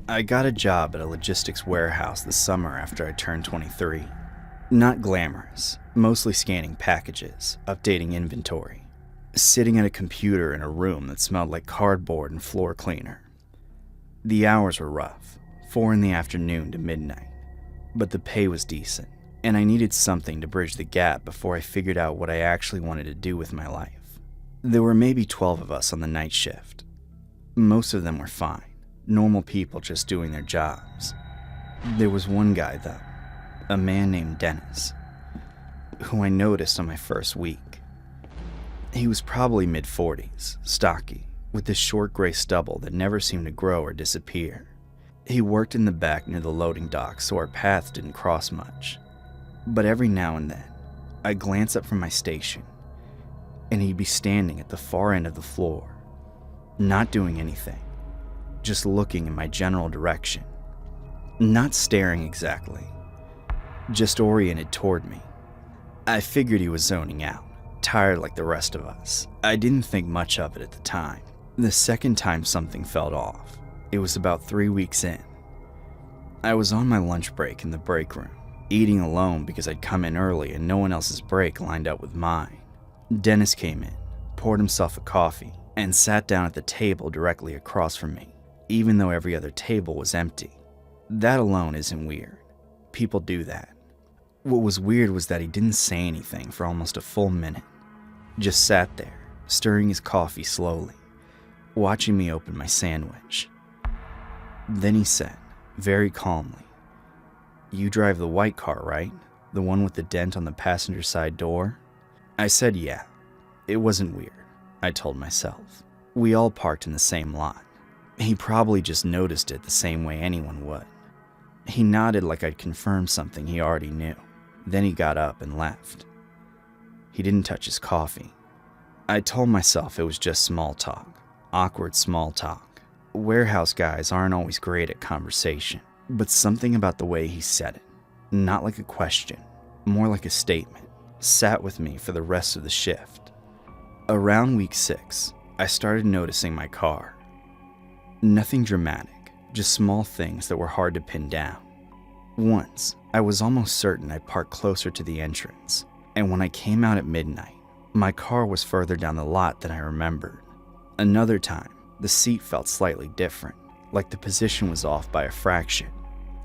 I got a job at a logistics warehouse this summer after I turned 23. Not glamorous, mostly scanning packages, updating inventory, sitting at a computer in a room that smelled like cardboard and floor cleaner. The hours were rough, 4 in the afternoon to midnight, but the pay was decent, and I needed something to bridge the gap before I figured out what I actually wanted to do with my life. There were maybe 12 of us on the night shift. Most of them were fine, normal people just doing their jobs. There was one guy, though, a man named Dennis, who I noticed on my first week. He was probably mid-40s, stocky, with this short gray stubble that never seemed to grow or disappear. He worked in the back near the loading dock, so our paths didn't cross much. But every now and then, I'd glance up from my station, and he'd be standing at the far end of the floor, not doing anything, just looking in my general direction. Not staring exactly, just oriented toward me. I figured he was zoning out, tired like the rest of us. I didn't think much of it at the time. The second time something felt off, it was about 3 weeks in. I was on my lunch break in the break room, eating alone because I'd come in early and no one else's break lined up with mine. Dennis came in, poured himself a coffee, and sat down at the table directly across from me, even though every other table was empty. That alone isn't weird. People do that. What was weird was that he didn't say anything for almost a full minute. Just sat there, stirring his coffee slowly, watching me open my sandwich. Then he said, very calmly, "You drive the white car, right? The one with the dent on the passenger side door?" I said yeah. It wasn't weird, I told myself. We all parked in the same lot. He probably just noticed it the same way anyone would. He nodded like I'd confirmed something he already knew. Then he got up and left. He didn't touch his coffee. I told myself it was just small talk, awkward small talk. Warehouse guys aren't always great at conversation, but something about the way he said it, not like a question, more like a statement, sat with me for the rest of the shift. Around week 6, I started noticing my car. Nothing dramatic, just small things that were hard to pin down. Once, I was almost certain I parked closer to the entrance, and when I came out at midnight, my car was further down the lot than I remembered. Another time, the seat felt slightly different, like the position was off by a fraction.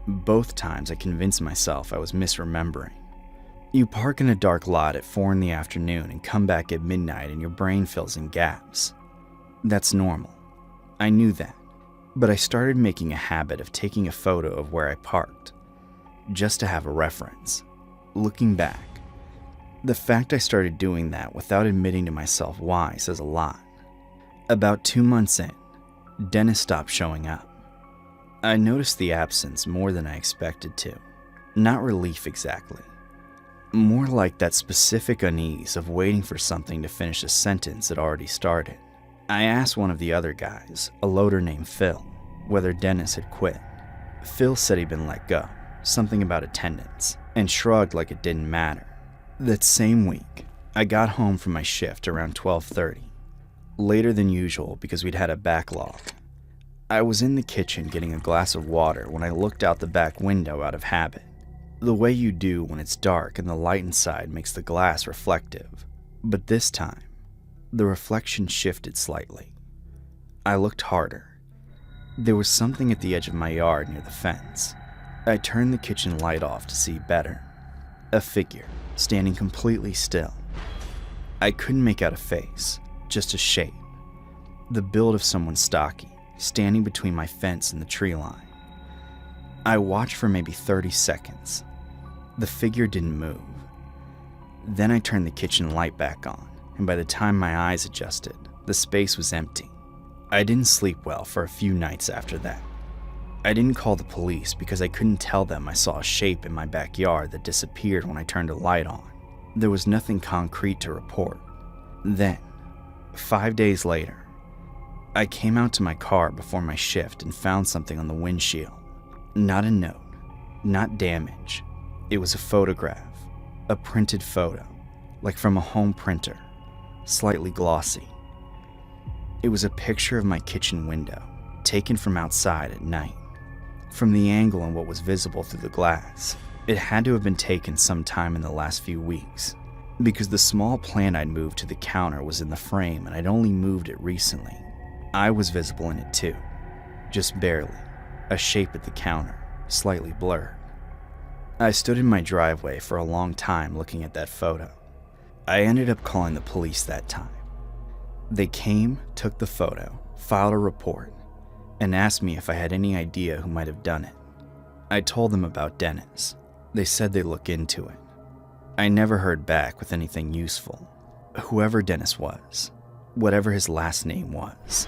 Both times I convinced myself I was misremembering. You park in a dark lot at 4 in the afternoon and come back at midnight and your brain fills in gaps. That's normal. I knew that, but I started making a habit of taking a photo of where I parked, just to have a reference. Looking back, the fact I started doing that without admitting to myself why says a lot. About 2 months in, Dennis stopped showing up. I noticed the absence more than I expected to. Not relief exactly. More like that specific unease of waiting for something to finish a sentence that already started. I asked one of the other guys, a loader named Phil, whether Dennis had quit. Phil said he'd been let go, something about attendance, and shrugged like it didn't matter. That same week, I got home from my shift around 12:30. Later than usual because we'd had a backlog. I was in the kitchen getting a glass of water when I looked out the back window out of habit. The way you do when it's dark and the light inside makes the glass reflective. But this time, the reflection shifted slightly. I looked harder. There was something at the edge of my yard near the fence. I turned the kitchen light off to see better. A figure, standing completely still. I couldn't make out a face, just a shape. The build of someone stocky, standing between my fence and the tree line. I watched for maybe 30 seconds. The figure didn't move. Then I turned the kitchen light back on, and by the time my eyes adjusted, the space was empty. I didn't sleep well for a few nights after that. I didn't call the police because I couldn't tell them I saw a shape in my backyard that disappeared when I turned a light on. There was nothing concrete to report. Then, 5 days later, I came out to my car before my shift and found something on the windshield. Not a note, not damage. It was a photograph, a printed photo, like from a home printer, slightly glossy. It was a picture of my kitchen window, taken from outside at night. From the angle and what was visible through the glass, it had to have been taken sometime in the last few weeks, because the small plant I'd moved to the counter was in the frame and I'd only moved it recently. I was visible in it too, just barely, a shape at the counter, slightly blurred. I stood in my driveway for a long time looking at that photo. I ended up calling the police that time. They came, took the photo, filed a report, and asked me if I had any idea who might have done it. I told them about Dennis. They said they'd look into it. I never heard back with anything useful. Whoever Dennis was, whatever his last name was,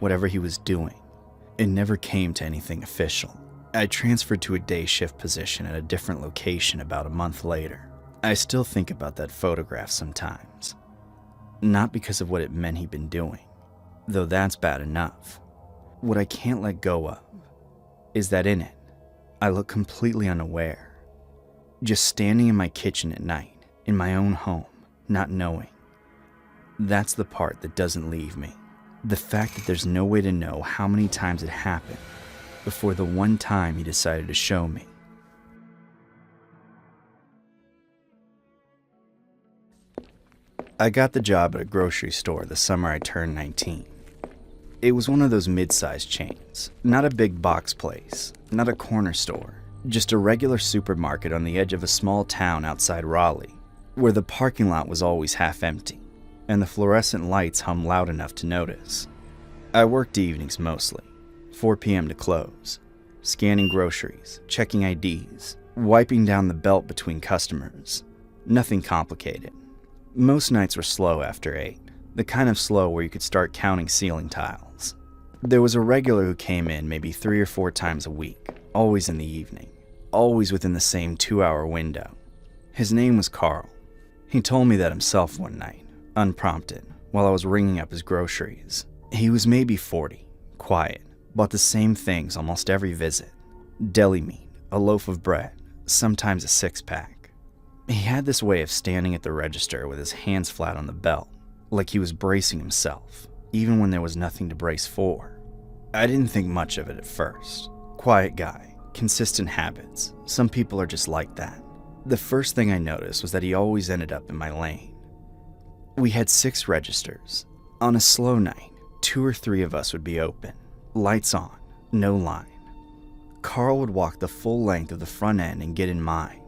whatever he was doing, it never came to anything official. I transferred to a day shift position at a different location about a month later. I still think about that photograph sometimes. Not because of what it meant he'd been doing, though that's bad enough. What I can't let go of is that in it, I look completely unaware, just standing in my kitchen at night, in my own home, not knowing. That's the part that doesn't leave me. The fact that there's no way to know how many times it happened before the one time he decided to show me. I got the job at a grocery store the summer I turned 19. It was one of those mid-sized chains, not a big box place, not a corner store, just a regular supermarket on the edge of a small town outside Raleigh, where the parking lot was always half empty, and the fluorescent lights hummed loud enough to notice. I worked evenings mostly, 4 p.m. to close, scanning groceries, checking IDs, wiping down the belt between customers. Nothing complicated. Most nights were slow after 8, the kind of slow where you could start counting ceiling tiles. There was a regular who came in maybe 3 or 4 times a week, always in the evening, always within the same 2-hour window. His name was Carl. He told me that himself one night, unprompted, while I was ringing up his groceries. He was maybe 40, quiet, bought the same things almost every visit. Deli meat, a loaf of bread, sometimes a 6-pack. He had this way of standing at the register with his hands flat on the belt, like he was bracing himself, even when there was nothing to brace for. I didn't think much of it at first. Quiet guy, consistent habits. Some people are just like that. The first thing I noticed was that he always ended up in my lane. We had 6 registers. On a slow night, 2 or 3 of us would be open, lights on, no line. Carl would walk the full length of the front end and get in mine.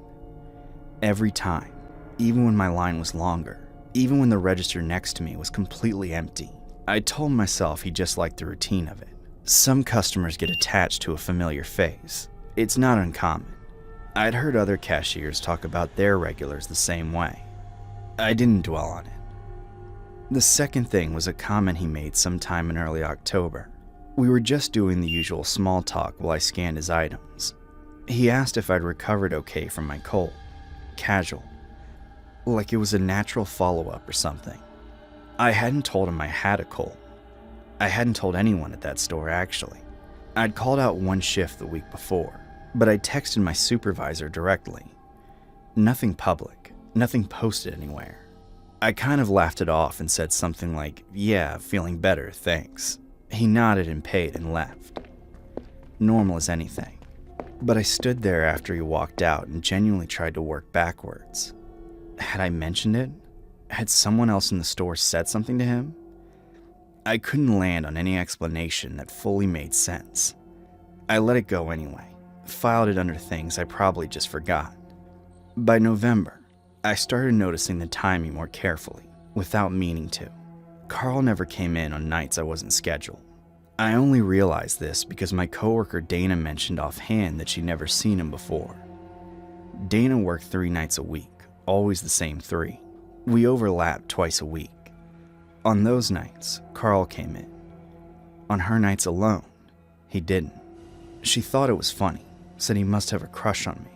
Every time, even when my line was longer, even when the register next to me was completely empty. I told myself he just liked the routine of it. Some customers get attached to a familiar face. It's not uncommon. I'd heard other cashiers talk about their regulars the same way. I didn't dwell on it. The second thing was a comment he made sometime in early October. We were just doing the usual small talk while I scanned his items. He asked if I'd recovered okay from my cold. Casual. Like it was a natural follow-up or something. I hadn't told him I had a cold. I hadn't told anyone at that store, actually. I'd called out one shift the week before, but I texted my supervisor directly. Nothing public, nothing posted anywhere. I kind of laughed it off and said something like, "Yeah, feeling better, thanks." He nodded and paid and left. Normal as anything. But I stood there after he walked out and genuinely tried to work backwards. Had I mentioned it? Had someone else in the store said something to him? I couldn't land on any explanation that fully made sense. I let it go anyway, filed it under things I probably just forgot. By November, I started noticing the timing more carefully, without meaning to. Carl never came in on nights I wasn't scheduled. I only realized this because my coworker Dana mentioned offhand that she'd never seen him before. Dana worked 3 nights a week, always the same 3. We overlapped twice a week. On those nights, Carl came in. On her nights alone, he didn't. She thought it was funny, said he must have a crush on me.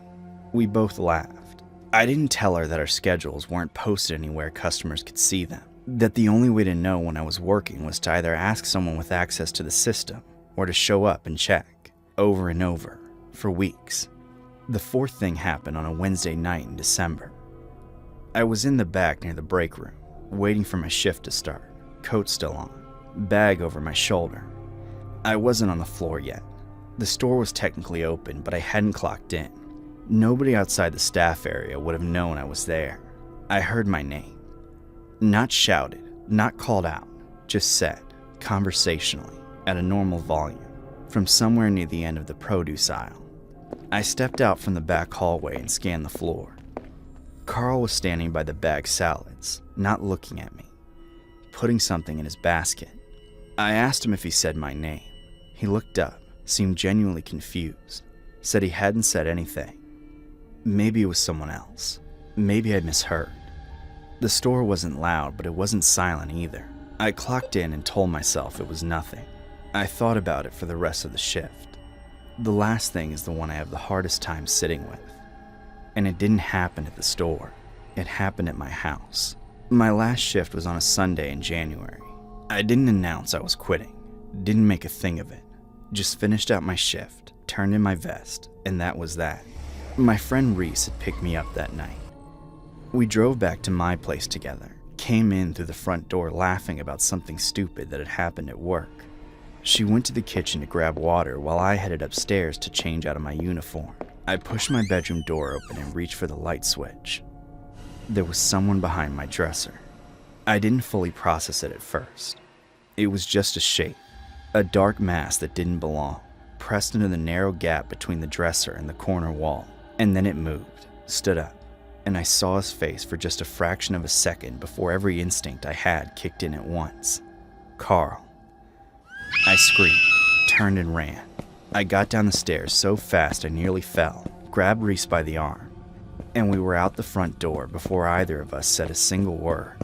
We both laughed. I didn't tell her that our schedules weren't posted anywhere customers could see them, that the only way to know when I was working was to either ask someone with access to the system or to show up and check, over and over, for weeks. The 4th thing happened on a Wednesday night in December. I was in the back near the break room, waiting for my shift to start, coat still on, bag over my shoulder. I wasn't on the floor yet. The store was technically open, but I hadn't clocked in. Nobody outside the staff area would have known I was there. I heard my name. Not shouted, not called out, just said, conversationally, at a normal volume, from somewhere near the end of the produce aisle. I stepped out from the back hallway and scanned the floor. Carl was standing by the bagged salads, not looking at me, putting something in his basket. I asked him if he said my name. He looked up, seemed genuinely confused, said he hadn't said anything. Maybe it was someone else. Maybe I'd misheard. The store wasn't loud, but it wasn't silent either. I clocked in and told myself it was nothing. I thought about it for the rest of the shift. The last thing is the one I have the hardest time sitting with. And it didn't happen at the store. It happened at my house. My last shift was on a Sunday in January. I didn't announce I was quitting. Didn't make a thing of it. Just finished out my shift, turned in my vest, and that was that. My friend Reese had picked me up that night. We drove back to my place together, came in through the front door laughing about something stupid that had happened at work. She went to the kitchen to grab water while I headed upstairs to change out of my uniform. I pushed my bedroom door open and reached for the light switch. There was someone behind my dresser. I didn't fully process it at first. It was just a shape, a dark mass that didn't belong, pressed into the narrow gap between the dresser and the corner wall. And then it moved, stood up, and I saw his face for just a fraction of a second before every instinct I had kicked in at once. Carl. I screamed, turned and ran. I got down the stairs so fast I nearly fell, grabbed Reese by the arm, and we were out the front door before either of us said a single word.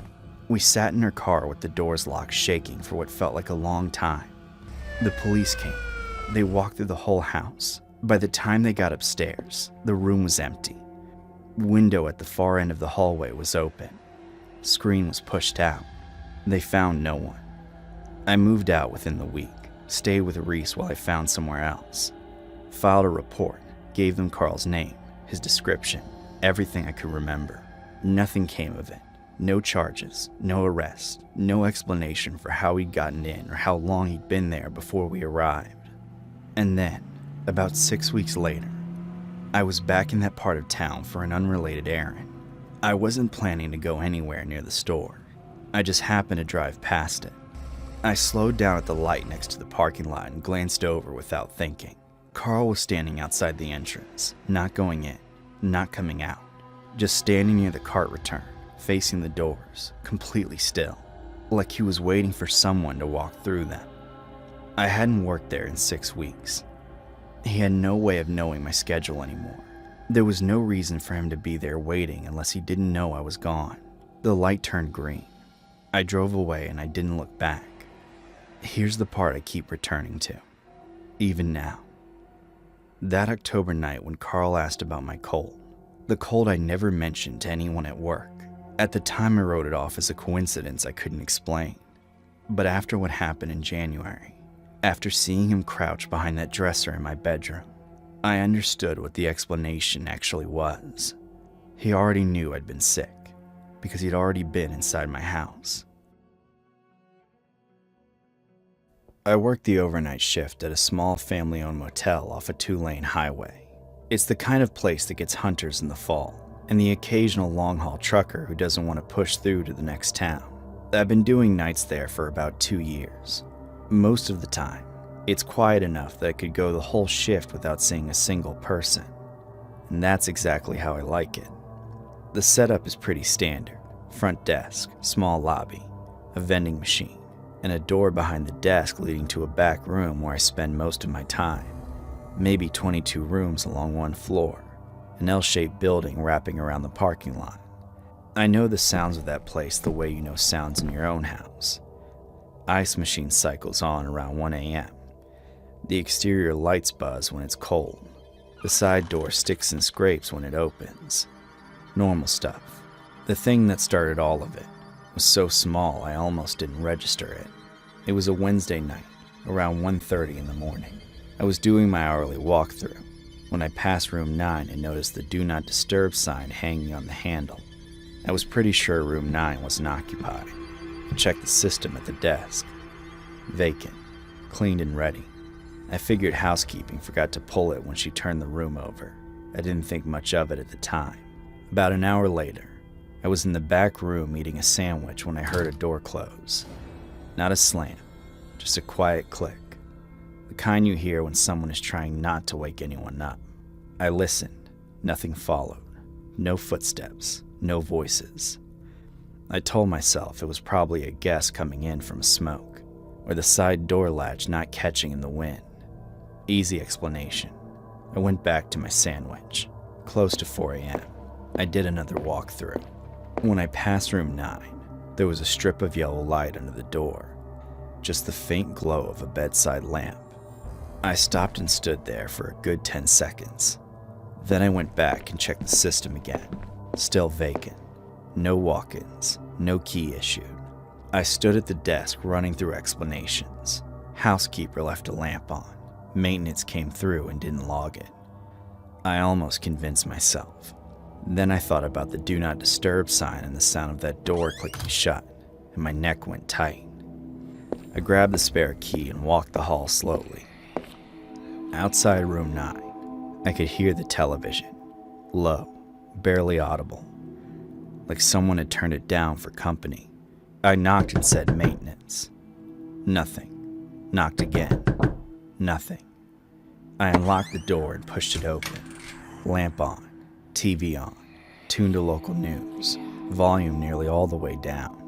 We sat in her car with the doors locked, shaking for what felt like a long time. The police came. They walked through the whole house. By the time they got upstairs, the room was empty. Window at the far end of the hallway was open. Screen was pushed out. They found no one. I moved out within the week, stayed with Reese while I found somewhere else. Filed a report, gave them Carl's name, his description, everything I could remember. Nothing came of it. No charges, no arrest, no explanation for how he'd gotten in or how long he'd been there before we arrived. And then, about 6 weeks later, I was back in that part of town for an unrelated errand. I wasn't planning to go anywhere near the store. I just happened to drive past it. I slowed down at the light next to the parking lot and glanced over without thinking. Carl was standing outside the entrance, not going in, not coming out, just standing near the cart return, facing the doors, completely still, like he was waiting for someone to walk through them. I hadn't worked there in 6 weeks. He had no way of knowing my schedule anymore. There was no reason for him to be there waiting unless he didn't know I was gone. The light turned green. I drove away and I didn't look back. Here's the part I keep returning to, even now. That October night when Carl asked about my cold, the cold I never mentioned to anyone at work. At the time I wrote it off as a coincidence I couldn't explain. But after what happened in January, after seeing him crouch behind that dresser in my bedroom, I understood what the explanation actually was. He already knew I'd been sick, because he'd already been inside my house. I worked the overnight shift at a small family-owned motel off a 2-lane highway. It's the kind of place that gets hunters in the fall, and the occasional long-haul trucker who doesn't want to push through to the next town. I've been doing nights there for about 2 years. Most of the time, it's quiet enough that I could go the whole shift without seeing a single person. And that's exactly how I like it. The setup is pretty standard. Front desk, small lobby, a vending machine, and a door behind the desk leading to a back room where I spend most of my time. Maybe 22 rooms along one floor, an L-shaped building wrapping around the parking lot. I know the sounds of that place the way you know sounds in your own house. Ice machine cycles on around 1 a.m. The exterior lights buzz when it's cold. The side door sticks and scrapes when it opens. Normal stuff. The thing that started all of it was so small I almost didn't register it. It was a Wednesday night, around 1:30 in the morning. I was doing my hourly walkthrough when I passed room 9 and noticed the Do Not Disturb sign hanging on the handle. I was pretty sure room 9 wasn't occupied. I checked the system at the desk. Vacant, cleaned and ready. I figured housekeeping forgot to pull it when she turned the room over. I didn't think much of it at the time. About an hour later, I was in the back room eating a sandwich when I heard a door close. Not a slam, just a quiet click. The kind you hear when someone is trying not to wake anyone up. I listened. Nothing followed. No footsteps. No voices. I told myself it was probably a guest coming in from a smoke, or the side door latch not catching in the wind. Easy explanation. I went back to my sandwich. Close to 4 a.m. I did another walkthrough. When I passed room 9, there was a strip of yellow light under the door, just the faint glow of a bedside lamp. I stopped and stood there for a good 10 seconds. Then I went back and checked the system again. Still vacant. No walk-ins. No key issued. I stood at the desk running through explanations. Housekeeper left a lamp on. Maintenance came through and didn't log it. I almost convinced myself. Then I thought about the do not disturb sign and the sound of that door clicking shut, and my neck went tight. I grabbed the spare key and walked the hall slowly. Outside room 9, I could hear the television, low, barely audible, like someone had turned it down for company. I knocked and said maintenance. Nothing. Knocked again. Nothing. I unlocked the door and pushed it open. Lamp on, TV on, tuned to local news, volume nearly all the way down.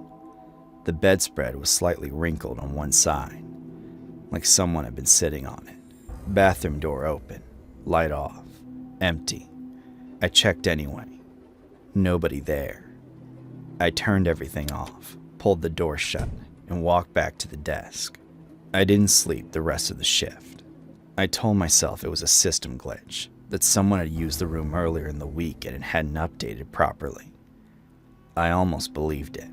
The bedspread was slightly wrinkled on one side, like someone had been sitting on it. Bathroom door open, light off, empty. I checked anyway. Nobody there. I turned everything off, pulled the door shut, and walked back to the desk. I didn't sleep the rest of the shift. I told myself it was a system glitch, that someone had used the room earlier in the week and it hadn't updated properly. I almost believed it,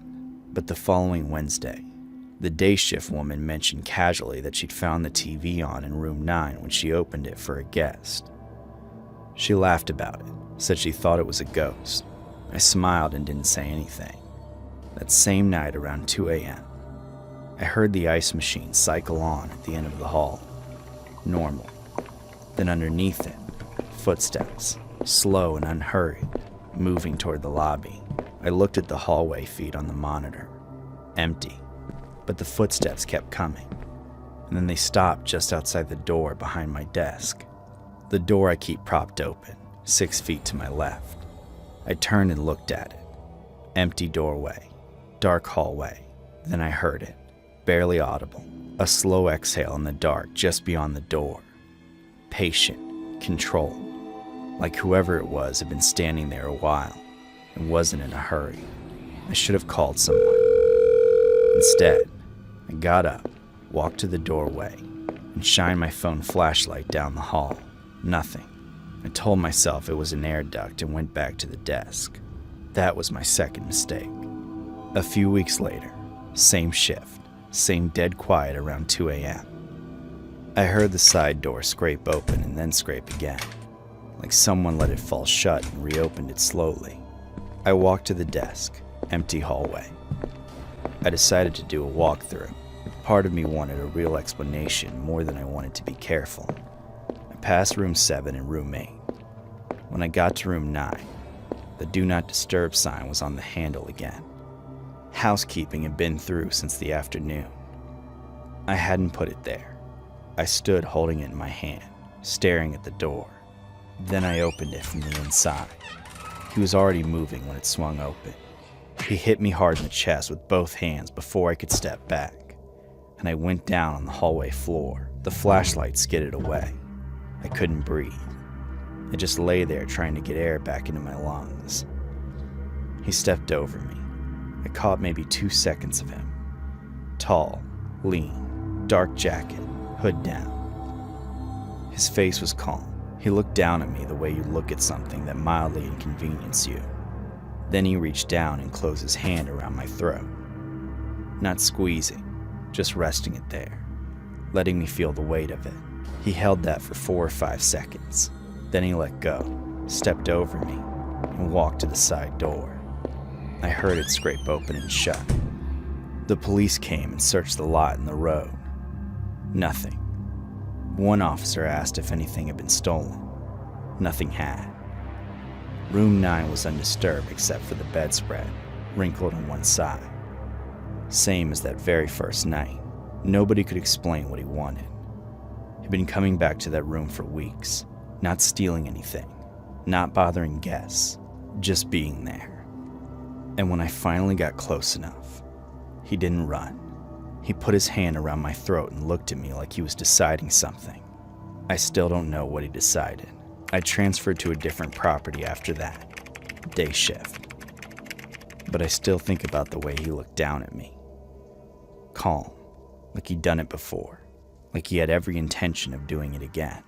but the following Wednesday, the day shift woman mentioned casually that she'd found the TV on in room 9 when she opened it for a guest. She laughed about it, said she thought it was a ghost. I smiled and didn't say anything. That same night around 2 a.m., I heard the ice machine cycle on at the end of the hall. Normal. Then underneath it, footsteps, slow and unhurried, moving toward the lobby. I looked at the hallway feed on the monitor. Empty. But the footsteps kept coming. And then they stopped just outside the door behind my desk. The door I keep propped open, 6 feet to my left. I turned and looked at it. Empty doorway. Dark hallway. Then I heard it. Barely audible. A slow exhale in the dark just beyond the door. Patient. Controlled. Like whoever it was had been standing there a while and wasn't in a hurry. I should have called someone. Instead, I got up, walked to the doorway, and shined my phone flashlight down the hall. Nothing. I told myself it was an air duct and went back to the desk. That was my second mistake. A few weeks later, same shift, same dead quiet around 2 a.m. I heard the side door scrape open and then scrape again, like someone let it fall shut and reopened it slowly. I walked to the desk, empty hallway. I decided to do a walkthrough. Part of me wanted a real explanation more than I wanted to be careful. I passed room 7 and room 8. When I got to room 9, the do not disturb sign was on the handle again. Housekeeping had been through since the afternoon. I hadn't put it there. I stood holding it in my hand, staring at the door. Then I opened it from the inside. He was already moving when it swung open. He hit me hard in the chest with both hands before I could step back, and I went down on the hallway floor. The flashlight skidded away. I couldn't breathe. I just lay there trying to get air back into my lungs. He stepped over me. I caught maybe 2 seconds of him. Tall, lean, dark jacket, hood down. His face was calm. He looked down at me the way you look at something that mildly inconvenienced you. Then he reached down and closed his hand around my throat. Not squeezing, just resting it there, letting me feel the weight of it. He held that for 4 or 5 seconds. Then he let go, stepped over me, and walked to the side door. I heard it scrape open and shut. The police came and searched the lot and the road. Nothing. One officer asked if anything had been stolen. Nothing had. Room 9 was undisturbed except for the bedspread, wrinkled on one side. Same as that very first night. Nobody could explain what he wanted. He'd been coming back to that room for weeks, not stealing anything, not bothering guests, just being there. And when I finally got close enough, he didn't run. He put his hand around my throat and looked at me like he was deciding something. I still don't know what he decided. I transferred to a different property after that, day shift. But I still think about the way he looked down at me. Calm, like he'd done it before, like he had every intention of doing it again.